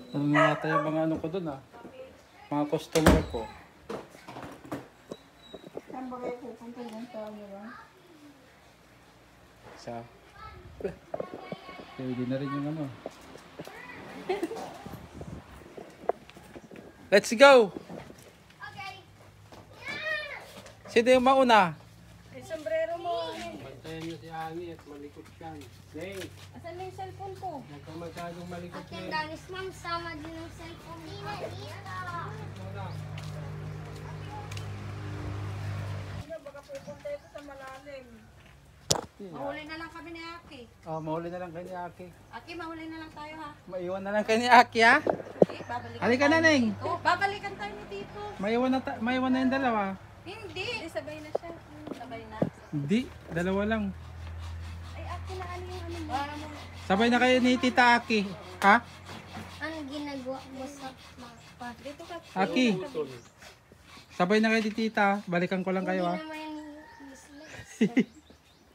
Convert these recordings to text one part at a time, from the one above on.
Ano nga tayo mga ano ko dun mga customer ko. Saan ba kayo pupunta ng tao nila? Sa pwede na rin yung ano. Let's go! Okay. Sino yung mauna? May sombrero mo. Bantayan niyo si Ani at malikot yan. Neng, Asan na yung cellphone ko? huwag kang masyadong malikot At yung Neng. ganis ma'am, sama din ng cellphone nila. Ano, baka pupunta ito sa malalim. Mahuli na lang kami ni Aki. Oh, mahuli na lang kayo ni Aki. Aki, mahuli na lang tayo ha. Maiwan na lang kayo ni Aki ha. Okay, babalikan Halika na, tayo Neng. ni Tito. Babalikan tayo ni Tito. Maiwan na yung dalawa. Hindi. Hindi, sabay na siya. Sabay na. Hindi, dalawa lang. Ay, ako na ano yung ano mo. Sabay na kayo ni Tita Aki. Ha? Ang ginagawa mo sa mapa. Dito ka. Aki. Sabay na kayo ni Tita. Balikan ko lang kayo ha. Hindi naman useless.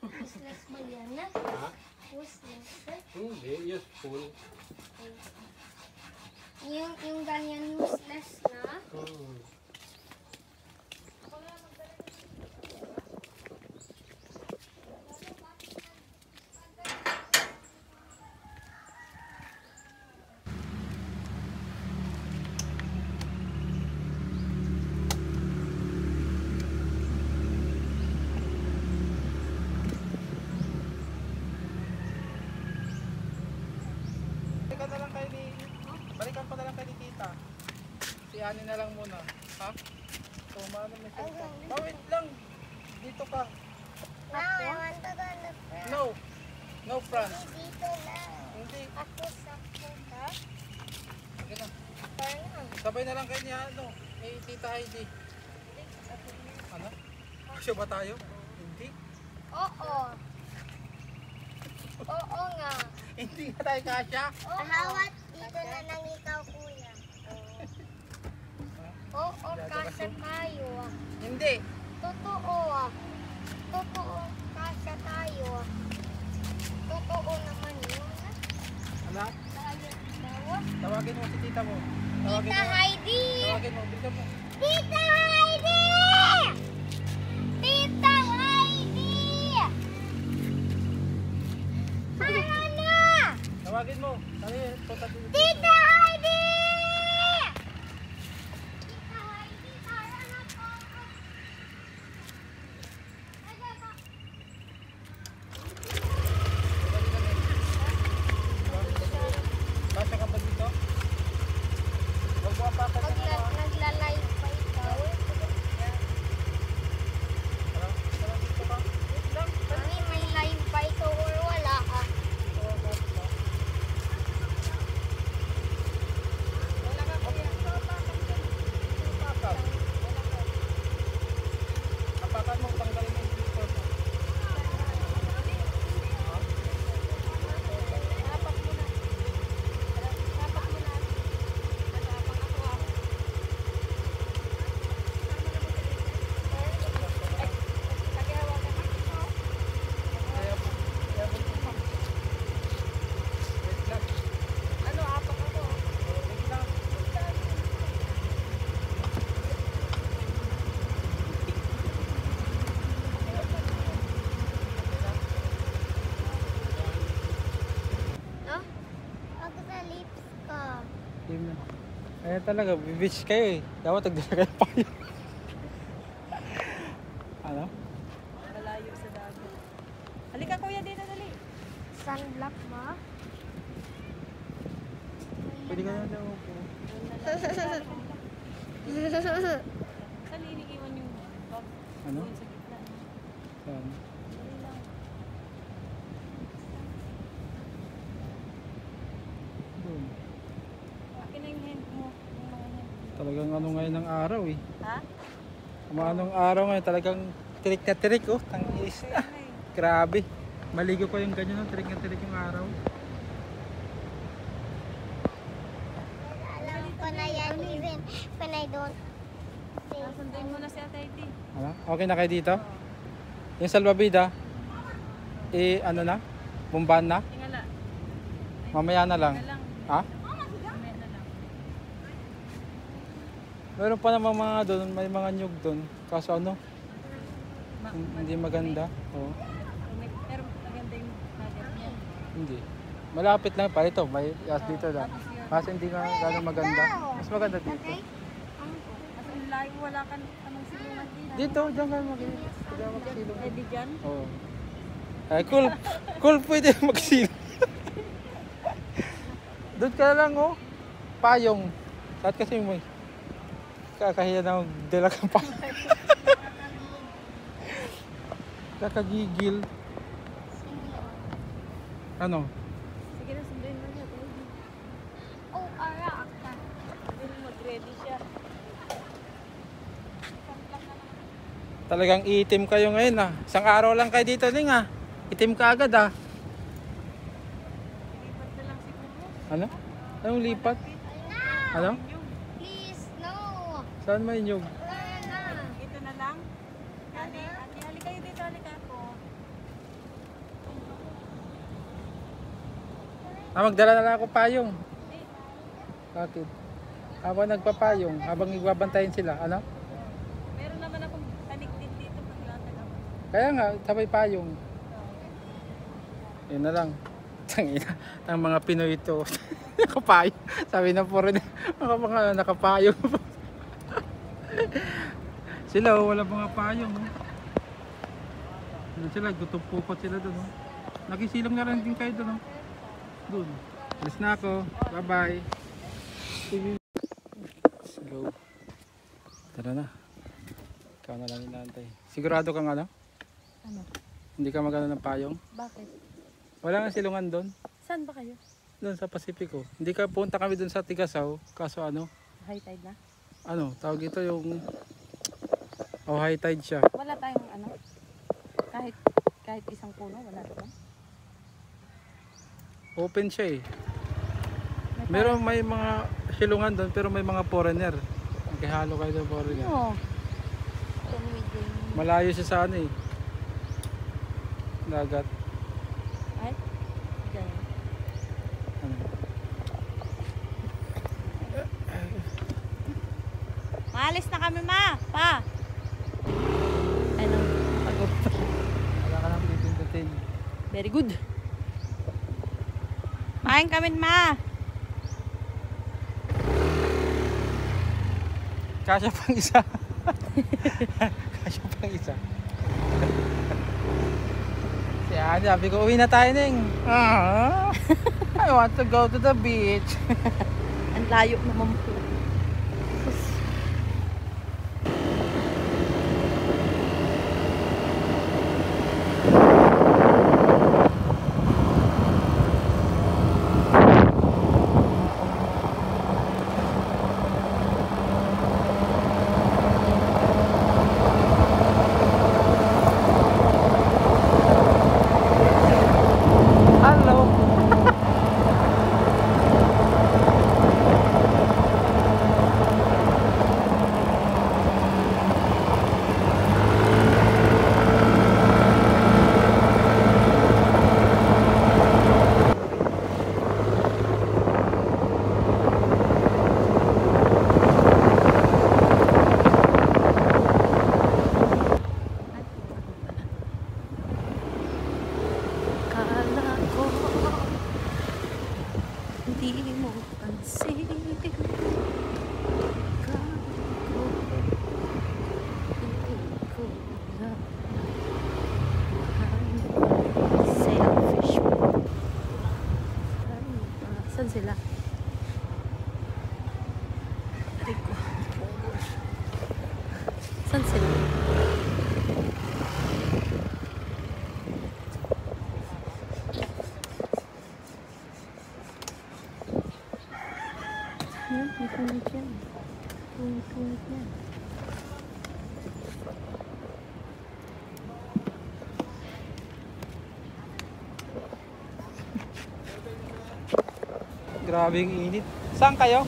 Useless ba yan na? Ha? Useless. Hindi, useful. Yung ganyan useless na. Hmm. Balikan ko na lang kayo ni Tita. Si Ani na lang muna. Ha? So, maano may cellphone. Oh, wait lang. Dito ka. Wow, I want to go to front. No. No front. Dito lang. Hindi. Ako sa puta. Sige na. Parang. Sabay na lang kayo ni ni Tita Heidi. Ano? Kasya ba tayo? Hindi. Oo. Oo nga. Hindi nga tayo kasya. Hawat dito na lang ikaw, kuya. Oo, kasya tayo. Hindi. Totoo. Totoo, kasya tayo. Totoo naman yun. Ano? Tayo daw. Tawagin mo si Tita mo. Tawagin Tita mo. Heidi! Tawagin mo. Bilisan mo. Tita Heidi! Tita Heidi! Ano na? Tawagin mo. Dali, punta dito. Tita Heidi! Tita Heidi, tara na po. Kasya ka ba dito? Huwag mo apakan ng ano. Nagla-live pa ikaw. Tara dito ka. Wait lang. Mami, may live pa ikaw or wala ka? Wala ka kuya. Apakan mo, tanggalin mo yung speaker mo. Tapak mo na. Tapak mo na. Tapak ako ha. Lagi hawakan mo. Wait lang. Ano, apak ako. Wait lang. No? Wag sa lips ko. Team na. Ayan talaga, bibitch kayo eh. Dapat nagdala kayo pa kayo. Ano? Malayo sa dagat. Halika kuya, dito dali. Sunblock mo? Pwede ka na daw po. Saan iniiwan yung bag? Ano? Doon sa gitna. Saan? Dali lang. Doon. Akin na yung hand mo. Yung mga hand. Talagang ano ngayon ng araw eh. Ha? Anong araw ngayon, talagang tirik na tirik oh. Tangis na. Ano eh? Grabe. Maligo pa yung ganyan, no? Tirik na tirik yung araw. Alam ko na yan even when I don't think. Sunduin mo na si Ate Iti. Ano? Okay na kayo dito? Yung salbabida, ano na? Bumban na? Tingala. Mamaya na lang. Tingala lang. Ha? Mamaya na lang. Meron pa naman mga doon, may mga nyug doon. Kaso ano, hindi maganda. Oo. Pero maganda yung nugget niya. Hindi. Malapit lang pa ito, may gas dito lang. Kasi hindi nga gano'ng maganda. Mas maganda dito. Kasi yung layo wala ka anong silungan dito. Dito, diyan ka magsilong. Pwede dyan? Oo. Ay, cool. Cool pwede magsilong. Doon ka lang oh. Payong. Kahit kasi may kakahiya na magdala kang payong. Kakagigil. Ano? Sige na, sunduin mo niya. Oh, arak. Sabi mo mag-ready siya. Talagang itim kayo ngayon ah. Isang araw lang kayo dito, Ning ah. Itim ka agad ah. Lipat na lang siguro. Ano? Anong lipat? Ano? Please, no. Saan may nyug? Wala na. Ito na lang. Ate, halika kayo dito, halika po. Magdala na lang ako payong. Bakit? Habang nagpapayong, habang igbabantayin sila, ano? Meron naman akong tanik din dito paglatag ako. Kaya nga, sabay payong. Yun na lang. Tangina, ang mga Pinoy ito. Nakapayong. Sabi na po rin, mga nakapayong. Sila, wala mga payong. Doon sila, gutom-pupot sila doon. Nakisilong na rin din kayo doon. Doon. Alis na ako. Bye-bye. Let's go. Tara na. Ikaw na lang inaantay. Sigurado kang ano? Ano? Hindi ka magano ng payong? Bakit? Wala nga silungan doon. Saan ba kayo? Doon sa Pasipiko. Hindi ka punta kami doon sa Tigasaw. Kaso ano? High tide na? Ano? Tawag ito yung... Oh, high tide siya. Wala tayong ano? Kahit isang puno, wala naman. Open siya eh. Meron may mga silungan doon pero may mga foreigner. Nakihalo kayo sa foreigner. Oo. Malayo siya sa ano eh. Dagat. Ay? Ganyan. Ano? Maalis na kami, ma! Pa! Ano? Pagod. Wala ka nang pipindutin. Very good. Kain kami, ma! Kasya pang isa. Kasya pang isa. Si Ani, sabi ko, uwi na tayo, Ning. I want to go to the beach. Ang layo naman po. Hello. Kala ko hindi mo pansin. Kala ko hindi ko na selfish mo. Saan sila? Aray ko. Saan sila? Yan, may punit yan. Punit yan. Grabe yung init. Saan kayo?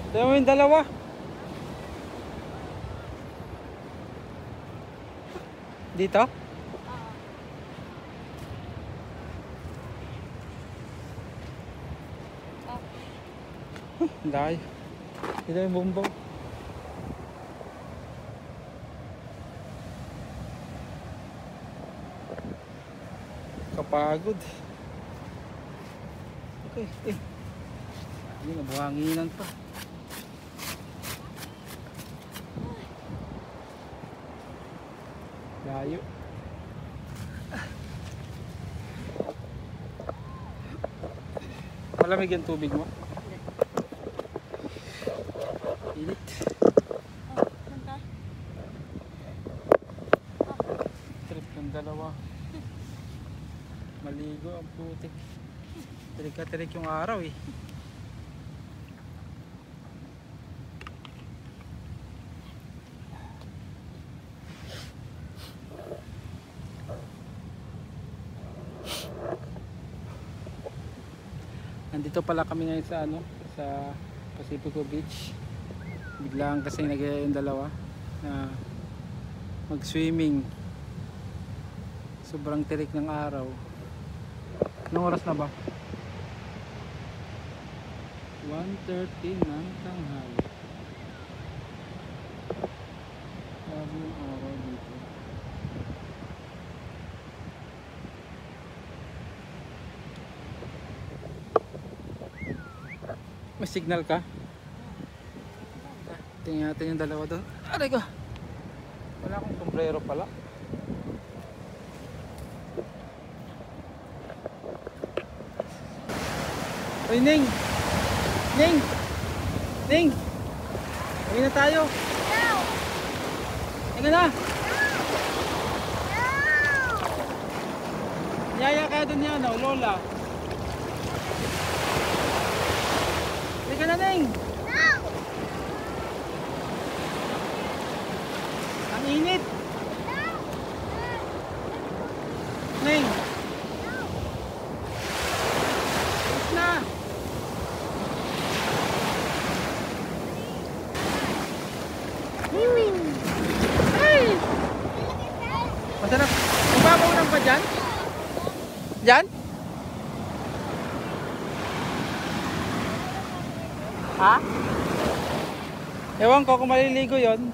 Tignan mo yung dalawa. Dito? Layo. Ito yung bumbaw. Kapagod. Okay, Hindi, nabuhanginan pa. Layo. Malamig yung tubig mo? Init. Trip ng dalawa. Maligo ang putik. Tirik yung araw eh. Nandito pala kami ngayon sa sa Pacifico Beach. Biglang kasi nagaya yung dalawa na mag-swimming. Sobrang tirik ng araw. Anong oras na ba? 1:30 ng tanghali. Grabe yung araw dito. May signal ka? Tingnan natin yung dalawa doon. Aray ko! Wala akong sombrero pala. Uy, Ning! Ning! Ning! Uwi na tayo! Tingnan na! Yaya ka doon yan, Lola. Halika na, Ning! Ang init! Ning! Alis na! Ay! Masarap! Mababaw lang pa dyan? Dyan? Ha? Ewan ko kung maliligo yon.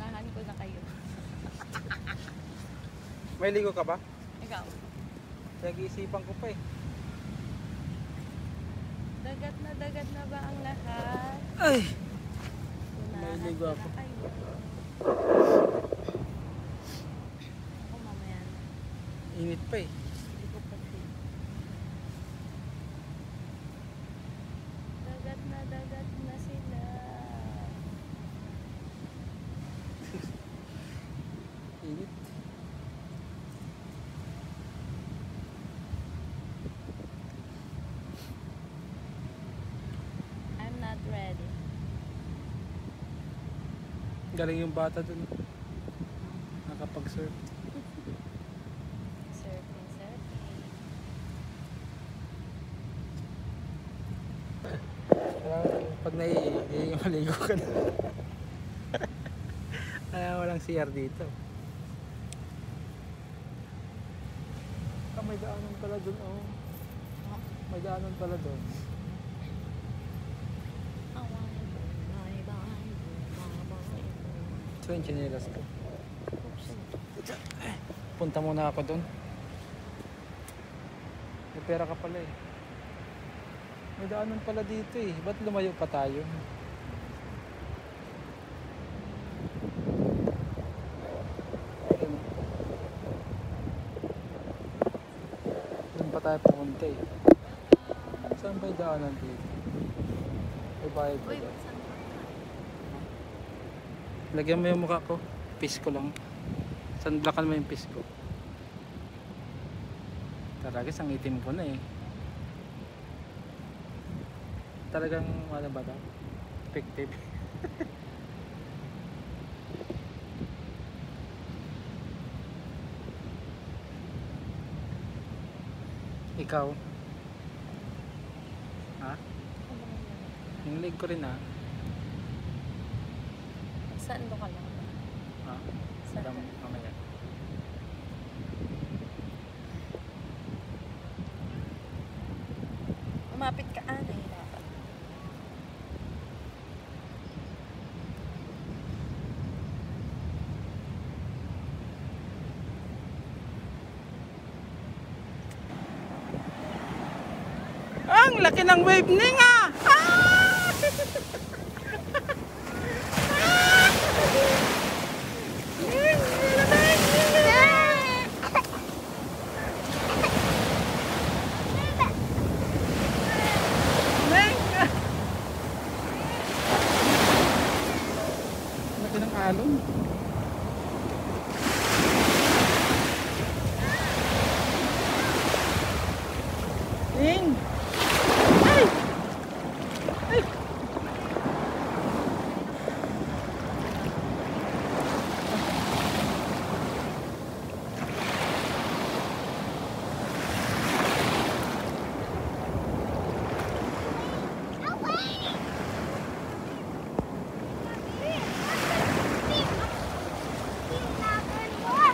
Unahan ko na kayo. May ligo ka ba? Ikaw. Nag-iisipan ko pa eh. Dagat na ba ang lahat? Ay! Unahan May ligo ko ako. na kayo. Ako mamaya na. Init pa eh. Hindi ko pati. Dagat na sila. Init. I'm not ready. Galing yung bata dun. Nakapag-surf. Surfing. Pag naiihi, maligo ka na. Kaya walang CR dito. May daanan pala dun, oh. May daanan pala dun. So yung chinelas ko. Punta muna ako dun. May pera ka pala eh. May daanan pala dito eh. Ba't lumayo pa tayo? Doon pa tayo pumunta eh. Saan ba yung daanan dito? May bayad pa ba? Lagyan mo yung mukha ko. Piss ko lang. Sandlakan mo yung piss ko. Talaga ang itim ko na eh. Talagang ano ba daw? Effective. Ikaw? Ha? Yung leg ko rin ha. Saan ka lang? Ha? Sadam mamaya. Umapit ka. Ah, nahirapan. Ang laki ng wave ninga! Laki ng alon. Ning! Ay! Ay!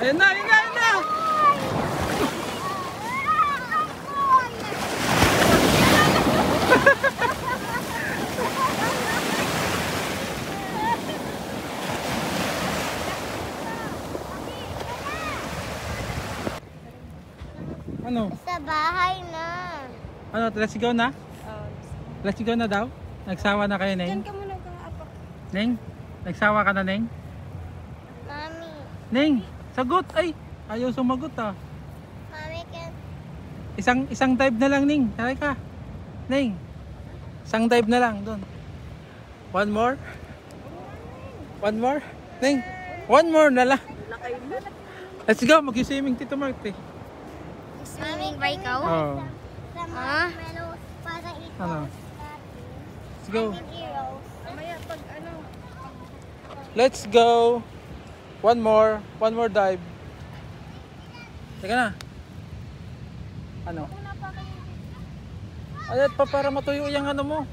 Ayun na, ayun na, ayun na! Ano? Sa bahay na. Ano? Let's go na? Oh, Let's go na daw? Nagsawa na kayo, Neng? Diyan ka muna kaapak. Neng? Nagsawa ka na, Neng? Mami. Neng! Sagot! Ay! Ayaw sumagot ah. Mami can... Isang dive na lang, Ning. Saray ka. Neng! Isang dive na lang doon. One more? One more? Neng! One more na lang. Let's go! Mag-swimming, Tito Marty. Swimming ba ikaw? Oh. Sa marshmallows para ikaw. Ano? Let's go. Heroes. Mamaya pag ano. Let's go. One more dive. Teka na. Ano? Alat pa para matuyo yung ano mo.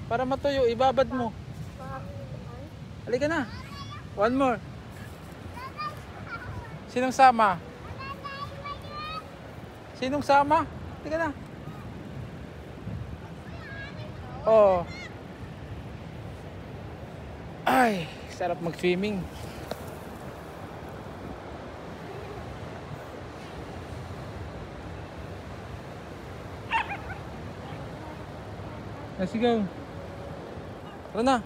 Para matuyo, ibabad mo. Halika na. One more. Sinong sama? Sinong sama? Halika na. Oh. Ay, sarap mag-swimming. Let's go. Tara na.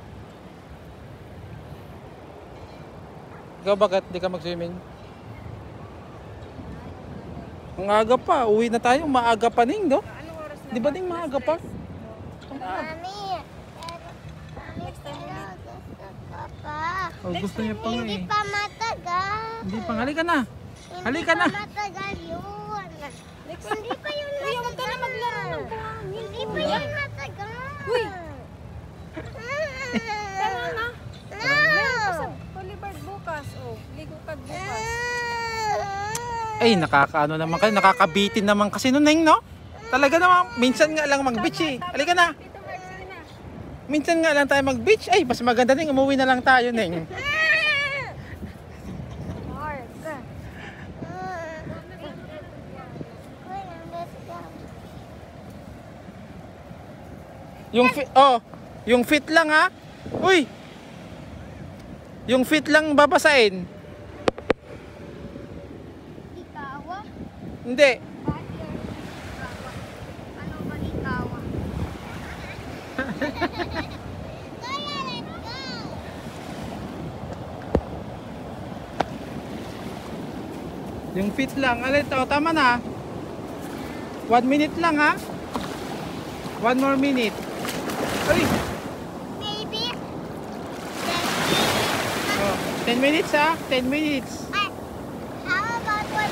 Ikaw bakit di ka mag-swimming? Ang aga pa, uwi na tayo. Maaga pa, Ning, no? Anong oras na? Di ba, Ning, maaga pa? Ang aga. Mami. Next time ulit. Papa. Oh, gusto niya pa nga Hindi eh. pa matagal. Hindi pa. Halika na. Halika na. Hindi pa matagal yun. Hindi pa yun matagal. Huwag ka na maglaro ng buhangin. Hindi pa yun matagal. Uy! Tara na. Meron pa sa Boulevard bukas. Oh, ligo ka bukas. Ay, nakakaano naman kayo. Nakakabitin naman kasi nun, Ning, no? Talaga naman. Minsan nga lang mag-beach eh. Halika na. Tito Mark, sige na. Minsan nga lang tayo mag-beach. Ay, mas maganda, Ning. Umuwi na lang tayo, Ning. Mark. Yung fit lang ha. Uy. Yung fit lang babasain. Ikawa? Hindi. Ano ba ikawa? Kaya, let's go! Yung fit lang. Alit, oh, tama na. 1 minute lang ha. 1 more minute. Uy. Maybe. Oh, 10 minutes ha. 10 minutes. How about 100?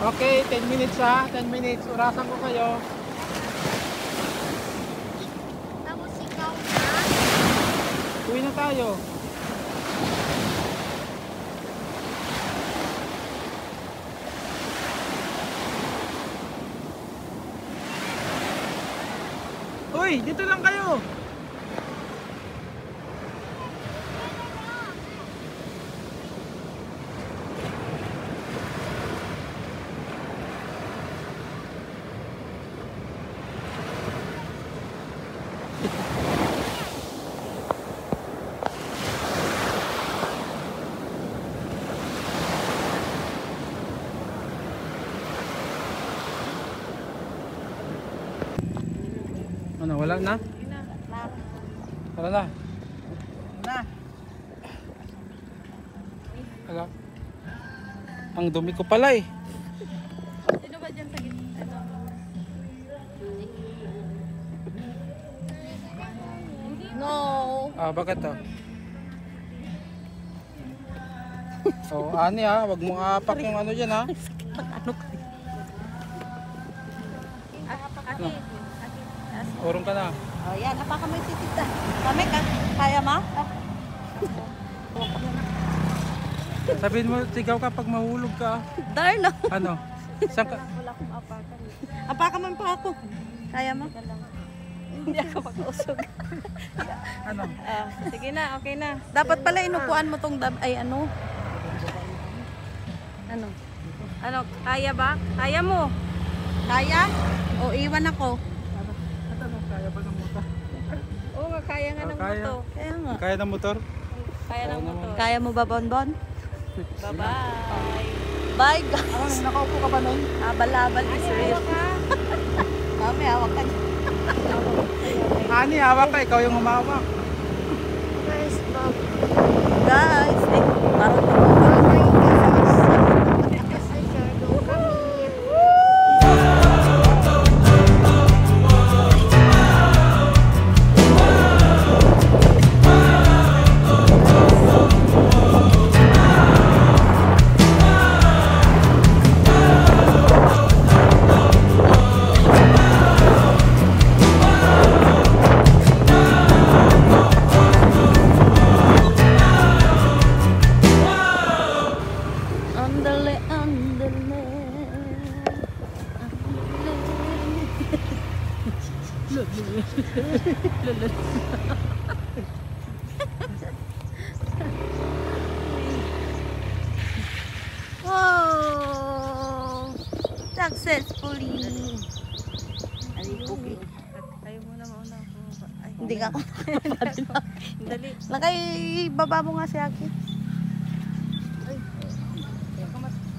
Okay, 10 minutes ha. 10 minutes. Orasan ko kayo. Tapos ikaw na. Uwi na tayo. Uy, dito lang kayo. Ano, wala na? Wala na. Wala. Ang dumi ko pala eh. Sino ba dyan sa gitna? No. Ah, bakit to? Oh, ani ha, wag mo apak yung ano diyan ha. Ate. Urong ka na. Oh, yan. Napaka mo yung titita. Kami ka. Kaya mo? Sabihin mo, sigaw ka pag mahulog ka. Darn. Ano? Saan ka? Wala akong apakan. Apaka man pa ako. Kaya mo? Hindi ako mag-usog. Ano? Sige na, okay na. Dapat pala inupuan mo tong ay ano? Ano? Ano, kaya ba? Kaya mo? Kaya? O iwan ako? Kaya ba ng motor? Oo nga, kaya nga ng Kaya. moto. Kaya nga. Kaya ng motor? Kaya ng Oo moto. Kaya mo ba, Bonbon? Bye-bye. Bye, guys. Nakaupo ka ba nun? Abal-abal is real. Mami, hawak ka. Ani, hawak ka. Ikaw yung humawak. Guys, guys. Eh, parang andale, andale. Oh, successfully. Ay, pugi. Ayaw mo na mauna. Ay, Hindi ka ako. dali. Nakay, baba mo nga si Aki.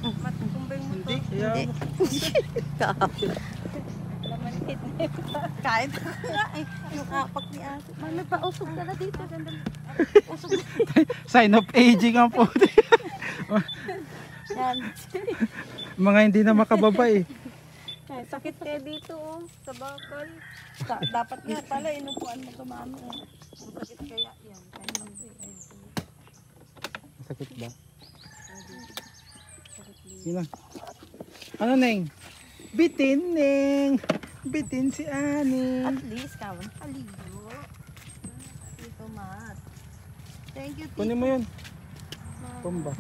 Matukumbay mo to. Hindi. Kaya Hindi. Lamanhit na yun. Kahit nga eh. Yung apak ni Ate. Mami, pausog ka na dito. Ganda. Usog na. sign of aging ang puti. Yan. Mga hindi na makababa eh. Ay, sakit kaya dito oh, sa bakal. Dapat nga pala, inupuan mo to, Mami. Sakit kaya yan. Sakit ba? Yun lang. Ano, Neng? Bitin, Neng. Bitin si Ani. At least, kawan. Kaligo. Ito, Mat. Thank you, Kunin Tito. mo yun. Pumba.